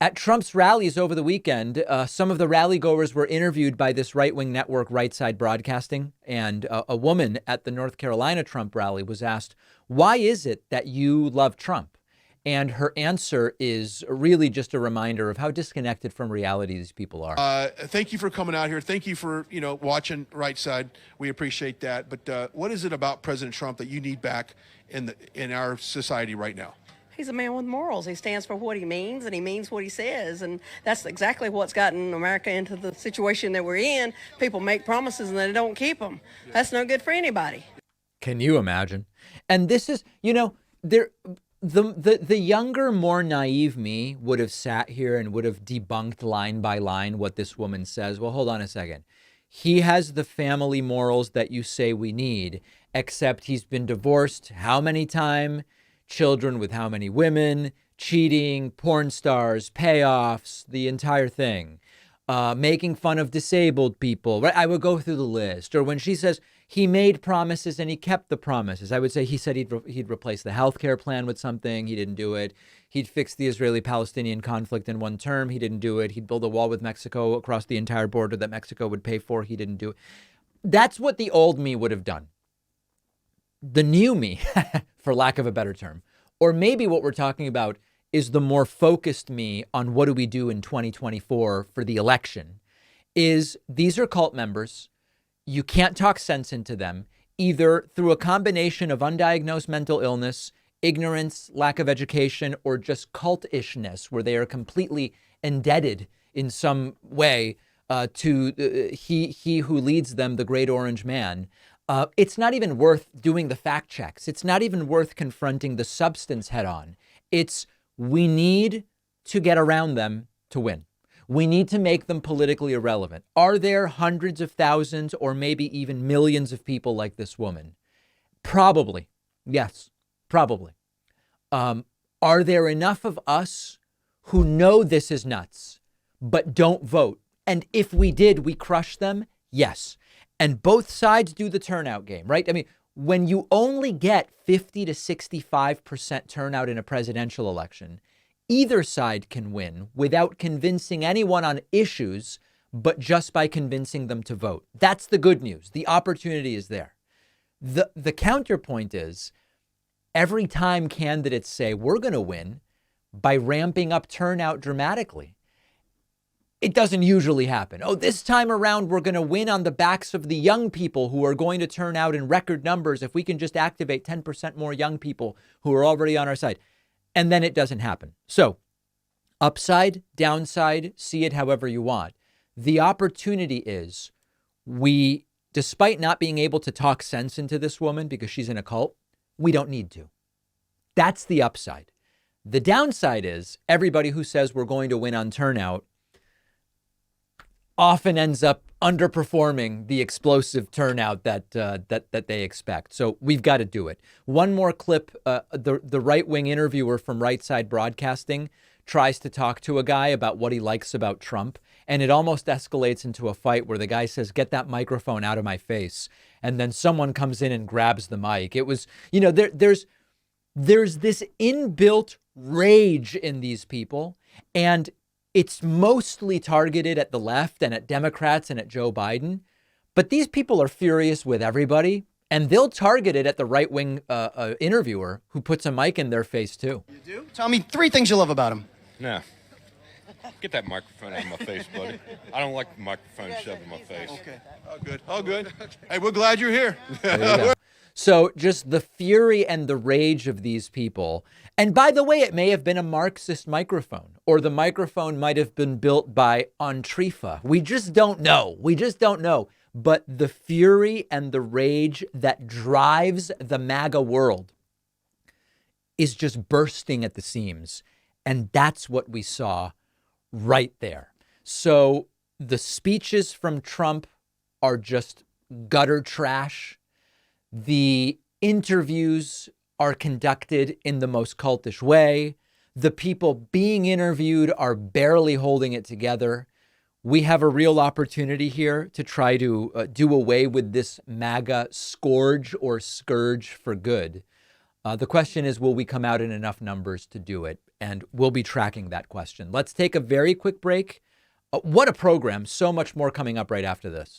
At Trump's rallies over the weekend, some of the rallygoers were interviewed by this right-wing network, Right Side Broadcasting. And a woman at the North Carolina Trump rally was asked, why is it that you love Trump? And her answer is really just a reminder of how disconnected from reality these people are. Thank you for coming out here. Thank you for, watching Right Side. We appreciate that. But what is it about President Trump that you need back in our society right now? He's a man with morals. He stands for what he means, and he means what he says. And that's exactly what's gotten America into the situation that we're in. People make promises and they don't keep them. That's no good for anybody. Can you imagine? And this is, the younger, more naive me would have sat here and would have debunked line by line what this woman says. Well, hold on a second. He has the family morals that you say we need, except he's been divorced how many times? Children with how many women, cheating, porn stars, payoffs, the entire thing, making fun of disabled people. Right? I would go through the list. Or when she says he made promises and he kept the promises, I would say he said he'd replace the healthcare plan with something. He didn't do it. He'd fix the Israeli-Palestinian conflict in one term. He didn't do it. He'd build a wall with Mexico across the entire border that Mexico would pay for. He didn't do it. That's what the old me would have done. The new me, for lack of a better term, or maybe what we're talking about is the more focused me on what do we do in 2024 for the election, is these are cult members. You can't talk sense into them, either through a combination of undiagnosed mental illness, ignorance, lack of education, or just cultishness, where they are completely indebted in some way to he who leads them, the great orange man. It's not even worth doing the fact checks. It's not even worth confronting the substance head on. We need to get around them to win. We need to make them politically irrelevant. Are there hundreds of thousands or maybe even millions of people like this woman? Probably. Yes, probably. Are there enough of us who know this is nuts, but don't vote? And if we did, we crush them? Yes. And both sides do the turnout game, right? I mean, when you only get 50 to 65% turnout in a presidential election, either side can win without convincing anyone on issues, but just by convincing them to vote. That's the good news. The opportunity is there. The counterpoint is every time candidates say we're going to win by ramping up turnout dramatically, it doesn't usually happen. Oh, this time around, we're going to win on the backs of the young people who are going to turn out in record numbers if we can just activate 10% more young people who are already on our side. And then it doesn't happen. So upside, downside, see it however you want. The opportunity is despite not being able to talk sense into this woman because she's in a cult, we don't need to. That's the upside. The downside is everybody who says we're going to win on turnout often ends up underperforming the explosive turnout that they expect. So we've got to do it. One more clip. The right-wing interviewer from Right Side Broadcasting tries to talk to a guy about what he likes about Trump, and it almost escalates into a fight where the guy says, "Get that microphone out of my face," and then someone comes in and grabs the mic. It was, there's this inbuilt rage in these people, and it's mostly targeted at the left and at Democrats and at Joe Biden. But these people are furious with everybody, and they'll target it at the right-wing interviewer who puts a mic in their face, too. You do? Tell me 3 things you love about him. Nah. Get that microphone out of my face, buddy. I don't like the microphone shoved in my face. Okay. All good. All good. Hey, we're glad you're here. There you go. So just the fury and the rage of these people. And by the way, it may have been a Marxist microphone, or the microphone might have been built by Antifa. We just don't know. We just don't know. But the fury and the rage that drives the MAGA world is just bursting at the seams. And that's what we saw right there. So the speeches from Trump are just gutter trash. The interviews are conducted in the most cultish way. The people being interviewed are barely holding it together. We have a real opportunity here to try to do away with this MAGA scourge or scourge for good. The question is, will we come out in enough numbers to do it? And we'll be tracking that question. Let's take a very quick break. What a program. So much more coming up right after this.